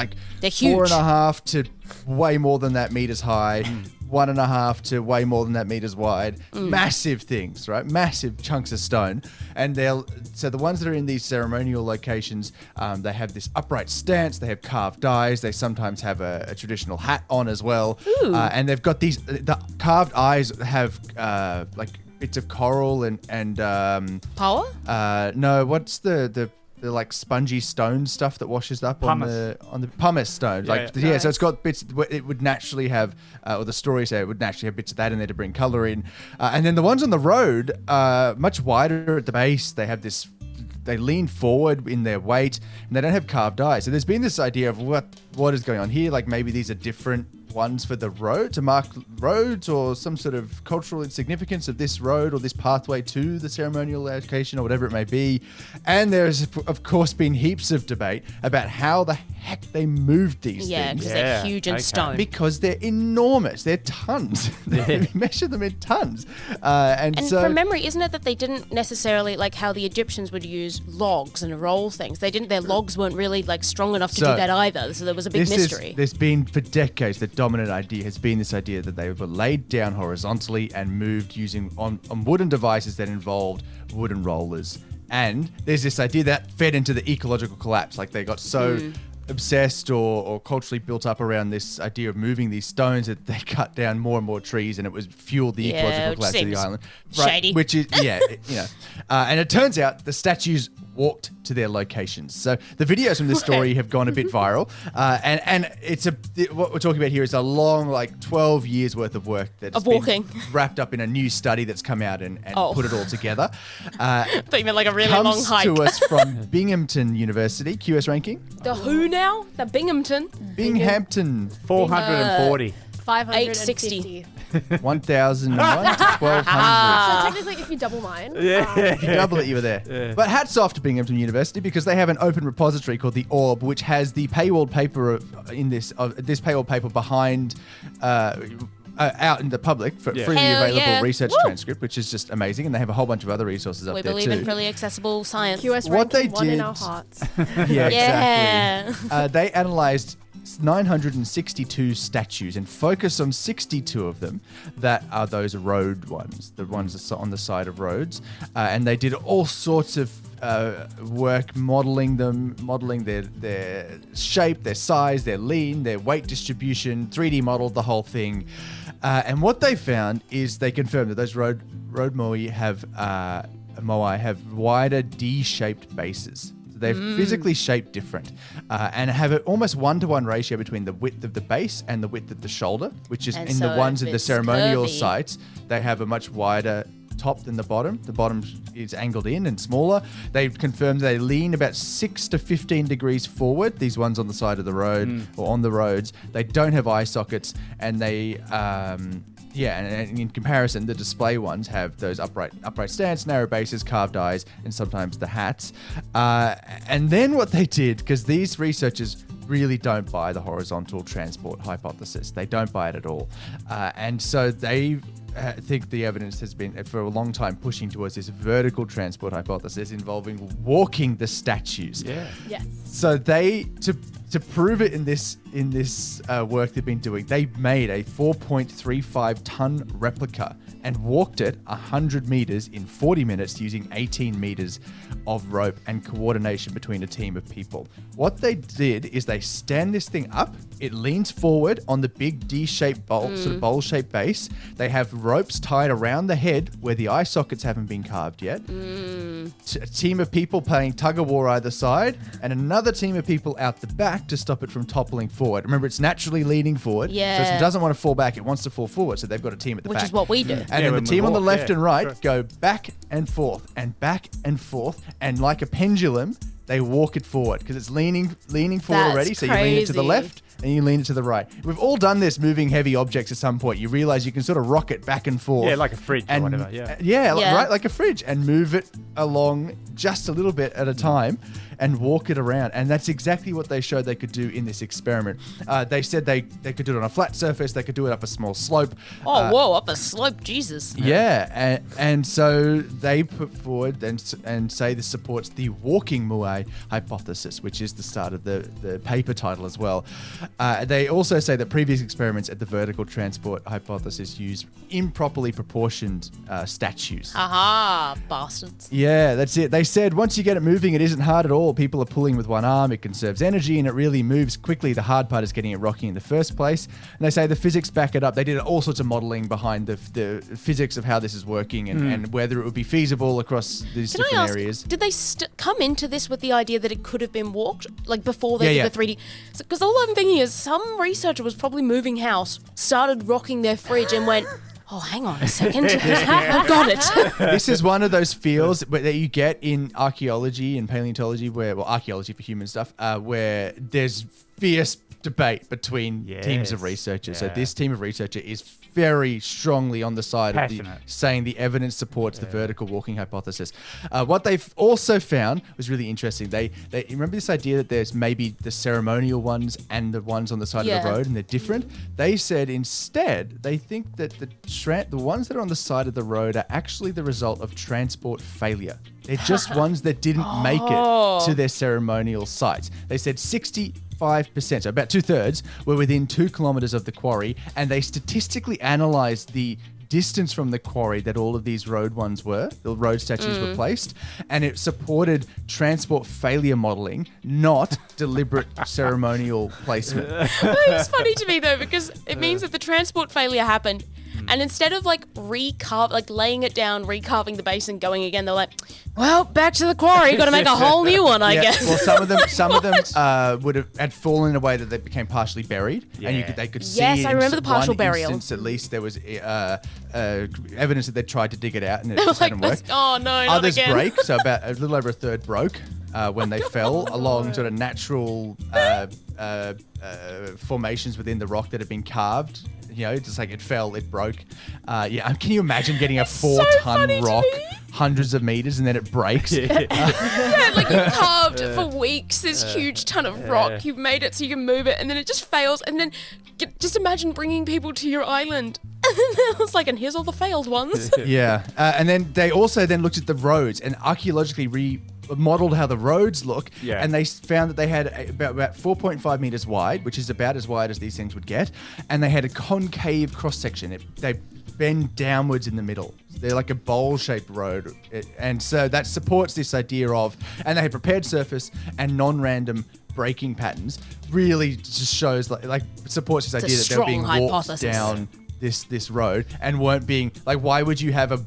huge. 4.5 to way more than that meters high, 1.5 to way more than that meters wide. Massive things, right? Massive chunks of stone. And so the ones that are in these ceremonial locations, they have this upright stance. They have carved eyes. They sometimes have a traditional hat on as well. And they've got the carved eyes have bits of coral and power? No, what's the like spongy stone stuff that washes up on the pumice stone. So it's got bits. It would naturally have, or the stories say it would naturally have bits of that in there to bring color in. And then the ones on the road, much wider at the base. They have this. They lean forward in their weight, and they don't have carved eyes. So there's been this idea of what is going on here. Like maybe these are different ones for the road to mark roads, or some sort of cultural significance of this road or this pathway to the ceremonial location, or whatever it may be. And there's of course been heaps of debate about how the heck they moved these things. Because they're huge and stone. Because they're enormous. They're tons. They measure them in tons. And so from memory, isn't it that they didn't necessarily, like how the Egyptians would use logs and roll things? Their logs weren't really strong enough to do that either. So there was a big mystery. There's been for decades the dominant idea has been this idea that they were laid down horizontally and moved using on wooden devices that involved wooden rollers. And there's this idea that fed into the ecological collapse. Like they got so obsessed or culturally built up around this idea of moving these stones that they cut down more and more trees, and it was fueled the ecological collapse of the island. Shady. Which is, and it turns out the statues walked to their locations. So the videos from this story have gone a bit viral, and what we're talking about here is a long, 12 years worth of work that's been wrapped up in a new study that's come out and put it all together. I thought you meant like a really long hike. Comes to us from Binghamton University, QS ranking. The who now? The Binghamton. 440. 860. 1,001 to 1,200. So technically, if you double mine. If you double it, you were there. Yeah. But hats off to Binghamton University because they have an open repository called the Orb, which has the paywalled paper this paywalled paper behind out in the public for freely available research transcript, which is just amazing. And they have a whole bunch of other resources up there too. We believe in freely accessible science. QS what they one did, in our hearts. Exactly. They analysed 962 statues and focused on 62 of them that are those road ones, the ones that are on the side of roads. And they did all sorts of work modeling their shape, their size, their lean, their weight distribution, 3D modeled the whole thing. And what they found is they confirmed that those road moai have wider D-shaped bases. They're physically shaped different and have an almost 1-to-1 ratio between the width of the base and the width of the shoulder, which is in the ones in the ceremonial sites. They have a much wider top than the bottom. The bottom is angled in and smaller. They've confirmed they lean about 6 to 15 degrees forward, these ones on the side of the road or on the roads. They don't have eye sockets, and they... and in comparison, the display ones have those upright stance, narrow bases, carved eyes, and sometimes the hats. And then what they did, because these researchers really don't buy the horizontal transport hypothesis. They don't buy it at all. And so they think the evidence has been, for a long time, pushing towards this vertical transport hypothesis involving walking the statues. Yeah. Yes. So they, to prove it in this work they've been doing, they made a 4.35 ton replica and walked it 100 meters in 40 minutes using 18 meters of rope and coordination between a team of people. What they did is they stand this thing up. It leans forward on the big D-shaped sort of bowl-shaped base. They have ropes tied around the head where the eye sockets haven't been carved yet. A team of people playing tug-of-war either side, and another team of people out the back to stop it from toppling forward. Remember, it's naturally leaning forward. Yeah. So it doesn't want to fall back. It wants to fall forward. So they've got a team at the back. Which is what we do. And then the team on the left and right go back and forth, and like a pendulum, they walk it forward because it's leaning forward already. So you lean it to the left and you lean it to the right. We've all done this moving heavy objects at some point. You realize you can sort of rock it back and forth. Yeah, like a fridge or whatever. Right, like a fridge, and move it along just a little bit at a time and walk it around. And that's exactly what they showed they could do in this experiment. They said they could do it on a flat surface. They could do it up a small slope. Up a slope, Jesus. Yeah, and so they put forward and say this supports the walking moai hypothesis, which is the start of the paper title as well. They also say that previous experiments at the vertical transport hypothesis use improperly proportioned statues. Aha, bastards. Yeah, that's it. They said once you get it moving, it isn't hard at all. People are pulling with one arm, it conserves energy, and it really moves quickly. The hard part is getting it rocking in the first place. And they say the physics back it up. They did all sorts of modeling behind the physics of how this is working and whether it would be feasible across these different areas. Did they come into this with the idea that it could have been walked, like before they did the 3D? Because all I'm thinking is some researcher was probably moving house, started rocking their fridge, and went, oh, hang on a second. I've got it. This is one of those fields that you get in archaeology and paleontology, archaeology for human stuff, where there's fierce debate between teams of researchers. So this team of researchers is very strongly on the side of saying the evidence supports the vertical walking hypothesis. What they've also found was really interesting. They remember this idea that there's maybe the ceremonial ones and the ones on the side of the road, and they're different. They said instead they think that the ones that are on the side of the road are actually the result of transport failure. They're just ones that didn't make it to their ceremonial sites. They said 65%, so about 2/3, were within 2 kilometers of the quarry, and they statistically analyzed the distance from the quarry that all of these road ones were, the road statues were placed, and it supported transport failure modelling, not deliberate ceremonial placement. It's funny to me though, because it means that the transport failure happened, and instead of like laying it down, recarving the base and going again, they're like, well, back to the quarry, got to make a whole new one, I guess. Well, some of them would have had fallen in a way that they became partially buried, and they could see. Yes, I remember the partial one burial. Instance, at least there was evidence that they tried to dig it out and it They were just hadn't like, worked. oh no, not Others again. break, so about a little over a third broke when they fell along sort of natural formations within the rock that had been carved. You know, just like it fell, it broke. Can you imagine getting a 4-ton rock, hundreds of meters, and then it breaks? Like you carved for weeks this huge ton of rock. You've made it so you can move it, and then it just fails. And then just imagine bringing people to your island. And then it was like, and here's all the failed ones. And then they also then looked at the roads and archaeologically modeled how the roads look, and they found that they had about 4.5 meters wide, which is about as wide as these things would get, and they had a concave cross section. They bend downwards in the middle. They're like a bowl-shaped road, and so that supports this idea of, and they had prepared surface and non-random braking patterns. Really just shows like supports this idea that they're being walked down this road and weren't being like, why would you have a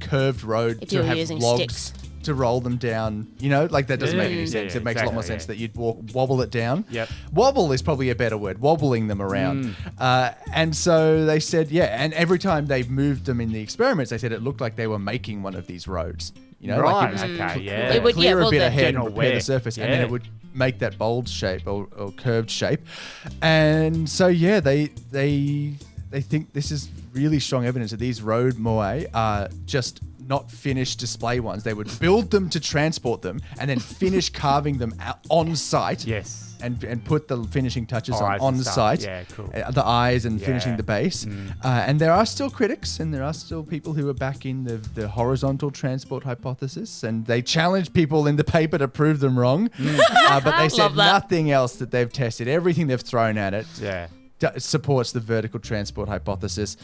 curved road if to you were have using logs sticks to roll them down? You know, like that doesn't make any sense. It makes a lot more sense that you'd wobble it down. Wobble is probably a better word, wobbling them around. And so they said, and every time they moved them in the experiments, they said it looked like they were making one of these roads. You know, like it was It would, clear a bit the ahead and prepare the surface, and then it would make that bold shape or curved shape. And so they think this is really strong evidence that these road moai are just not finished display ones. They would build them to transport them and then finish carving them on site. Yes. And put the finishing touches on site. Yeah, cool. The eyes and finishing the base. And there are still critics and there are still people who are backing the horizontal transport hypothesis, and they challenged people in the paper to prove them wrong. But they said nothing else that they've tested. Everything they've thrown at it supports the vertical transport hypothesis.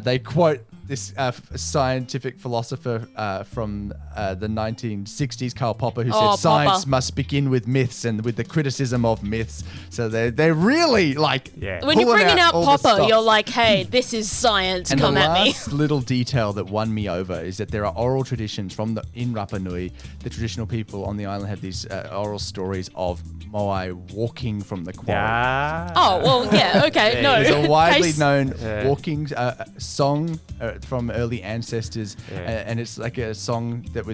They quote this scientific philosopher from the 1960s, Karl Popper, who said science must begin with myths and with the criticism of myths. So they're really like when you're bringing out Popper, you're like, hey, this is science. And come at me. The last little detail that won me over is that there are oral traditions in Rapa Nui. The traditional people on the island have these oral stories of moai walking from the quarry. Oh, well, yeah, okay, no. There's a widely known walking song from early ancestors, and it's like a song that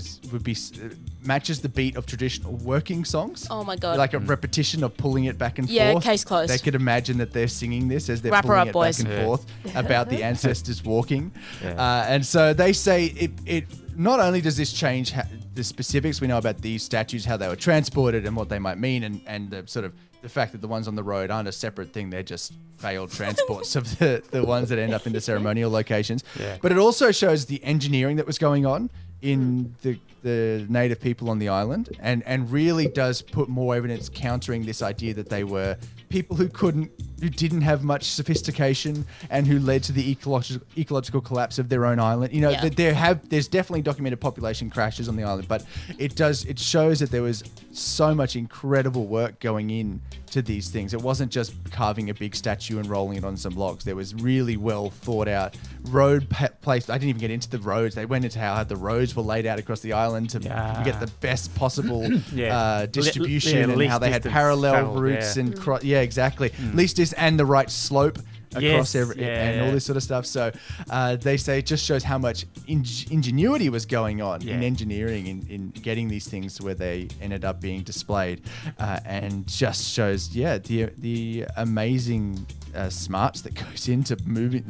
matches the beat of traditional working songs. Oh my God. Like a repetition of pulling it back and forth. Yeah, case closed. They could imagine that they're singing this as they're Wrap her pulling up, it boys. back and forth about the ancestors walking. And so they say it not only does this change the specifics we know about these statues, how they were transported and what they might mean, and the sort of the fact that the ones on the road aren't a separate thing, they're just failed transports of the ones that end up in the ceremonial locations. But it also shows the engineering that was going on in the native people on the island, and really does put more evidence countering this idea that they were people who didn't have much sophistication and who led to the ecological collapse of their own island. You know, there's definitely documented population crashes on the island, but it shows that there was so much incredible work going in to these things. It wasn't just carving a big statue and rolling it on some logs. There was really well thought out road placed. I didn't even get into the roads. They went into how the roads were laid out across the island to get the best possible distribution, and how they had parallel routes and exactly. Least is and the right slope across and all this sort of stuff. So they say it just shows how much ingenuity was going on in engineering, in getting these things to where they ended up being displayed, and just shows the amazing smarts that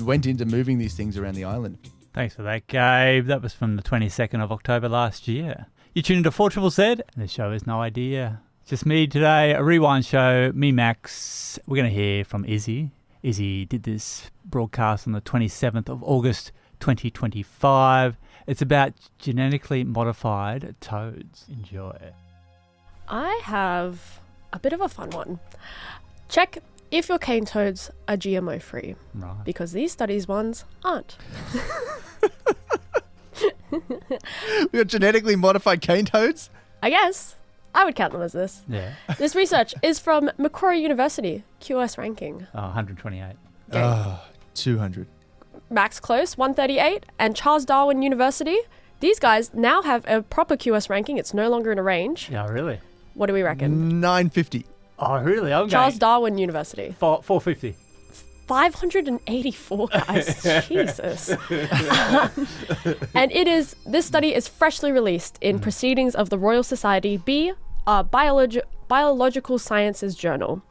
went into moving these things around the island. Thanks for that, Gabe. That was from the 22nd of October last year. You tuned into 4ZZZ, and the show is No Idea. Just me today, a rewind show, me, Max. We're going to hear from Issy. Issy did this broadcast on the 27th of August 2025. It's about genetically modified toads. Enjoy. I have a bit of a fun one. Check if your cane toads are GMO free. Right. Because these studies ones aren't. We got genetically modified cane toads? I guess. I would count them as this. Yeah. This research is from Macquarie University, QS ranking. 128. Oh, 200. Max Close, 138, and Charles Darwin University. These guys now have a proper QS ranking. It's no longer in a range. Yeah, really? What do we reckon? 950. Oh, really? I'm Charles going Darwin University. 450. 584 guys. Jesus. And this study is freshly released in Proceedings of the Royal Society B, Biological Sciences Journal.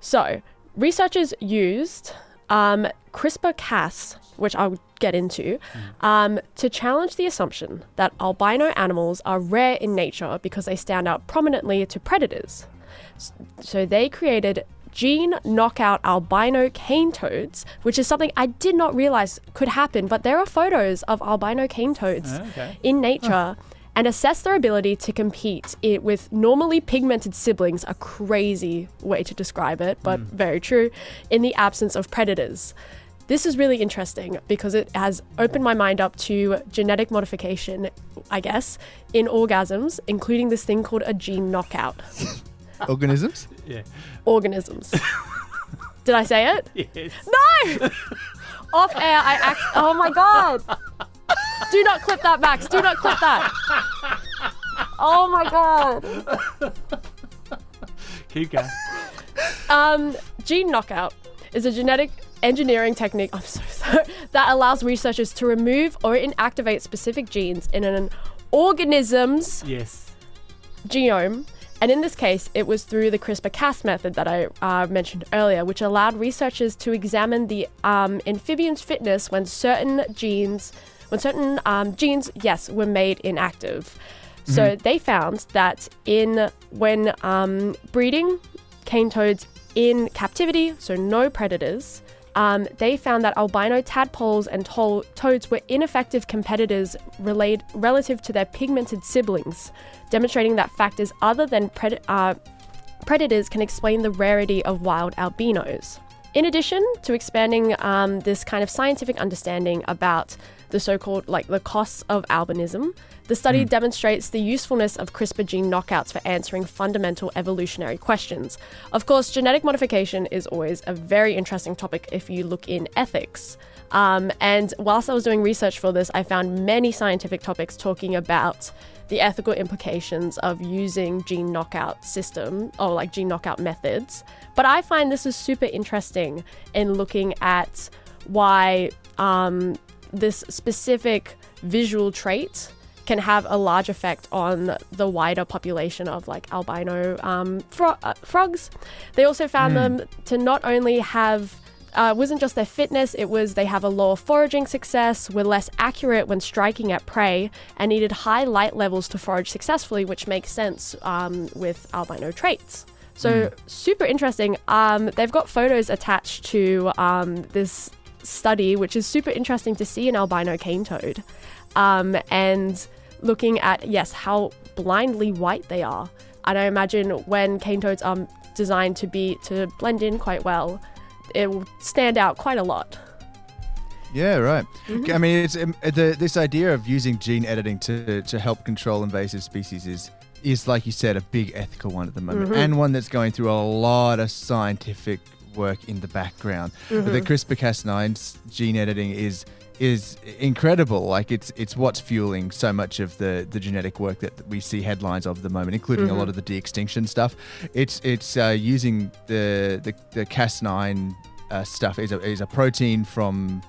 So, researchers used CRISPR-Cas, which I'll get into, to challenge the assumption that albino animals are rare in nature because they stand out prominently to predators. So they created gene knockout albino cane toads, which is something I did not realize could happen, but there are photos of albino cane toads in nature, and assess their ability to compete with normally pigmented siblings, a crazy way to describe it, but very true, in the absence of predators. This is really interesting because it has opened my mind up to genetic modification, I guess, in organisms, including this thing called a gene knockout. Organisms? Yeah. Organisms. Did I say it? Yes. No! Off air, oh my God. Do not clip that, Max. Do not clip that. Oh my God. Keep going. Gene knockout is a genetic engineering technique, I'm so sorry, that allows researchers to remove or inactivate specific genes in an organism's genome. And in this case, it was through the CRISPR-Cas method that I mentioned earlier, which allowed researchers to examine the amphibian's fitness when certain genes, were made inactive. So they found that when breeding cane toads in captivity, so no predators, they found that albino tadpoles and toads were ineffective competitors relative to their pigmented siblings, demonstrating that factors other than predators can explain the rarity of wild albinos. In addition to expanding this kind of scientific understanding about the so-called, the costs of albinism, the study demonstrates the usefulness of CRISPR gene knockouts for answering fundamental evolutionary questions. Of course, genetic modification is always a very interesting topic if you look in ethics. And whilst I was doing research for this, I found many scientific topics talking about the ethical implications of using gene knockout gene knockout methods. But I find this is super interesting in looking at why this specific visual trait can have a large effect on the wider population of albino frogs. They also found them to not only have wasn't just their fitness, it was they have a lower foraging success, were less accurate when striking at prey, and needed high light levels to forage successfully, which makes sense with albino traits. So super interesting. They've got photos attached to this study, which is super interesting to see an albino cane toad. And looking at, how blindly white they are. And I imagine when cane toads are designed to blend in quite well, it will stand out quite a lot. Yeah, right. I mean, it's this idea of using gene editing to help control invasive species is, like you said, a big ethical one at the moment, and one that's going through a lot of scientific work in the background. But the CRISPR-Cas9 gene editing is incredible. It's what's fueling so much of the genetic work that we see headlines of at the moment, including a lot of the de-extinction stuff. It's using the Cas9 stuff is a protein from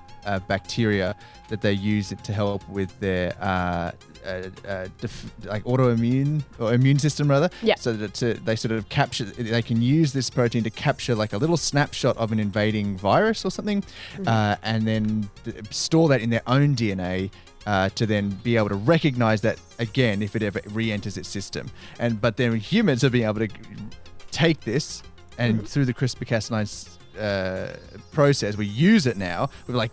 bacteria that they use it to help with their autoimmune or immune system rather. Yeah. So that they sort of capture, they can use this protein to capture a little snapshot of an invading virus or something, and then store that in their own DNA to then be able to recognize that again if it ever re-enters its system. But then humans are being able to take this and through the CRISPR-Cas9 process. We use it now. We've like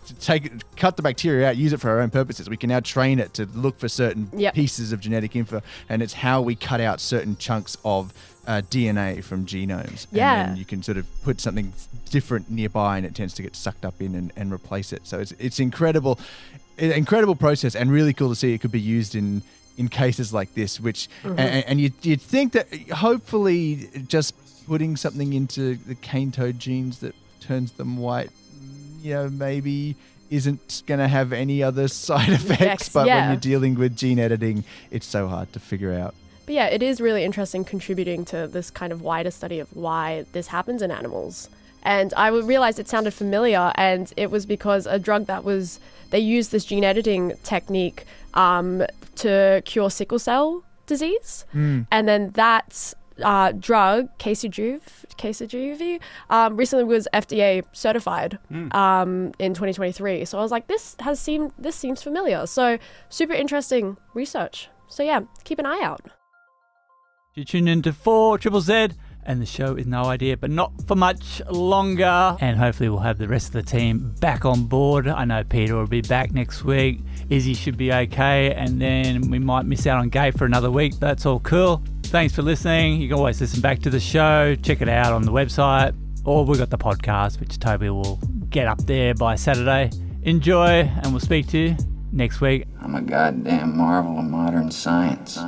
cut the bacteria out, use it for our own purposes. We can now train it to look for certain pieces of genetic info, and it's how we cut out certain chunks of DNA from genomes. Yeah. And then you can sort of put something different nearby, and it tends to get sucked up in and replace it. So it's incredible process, and really cool to see it could be used in cases like this, which and you'd think that hopefully just putting something into the cane toad genes that turns them white, maybe isn't going to have any other side effects. But when you're dealing with gene editing, it's so hard to figure out. But yeah, it is really interesting contributing to this kind of wider study of why this happens in animals. And I realized it sounded familiar, and it was because a drug they used this gene editing technique to cure sickle cell disease. And then that drug, Casejuvy, recently was FDA certified in 2023. So I was like, this seems familiar. So super interesting research. So yeah, keep an eye out. You tune into 4ZZZ, and the show is No Idea, but not for much longer. And hopefully we'll have the rest of the team back on board. I know Peter will be back next week. Issy should be okay, and then we might miss out on Gabe for another week. But that's all cool. Thanks for listening. You can always listen back to the show. Check it out on the website, or we've got the podcast, which Toby will get up there by Saturday. Enjoy, and we'll speak to you next week. I'm a goddamn marvel of modern science.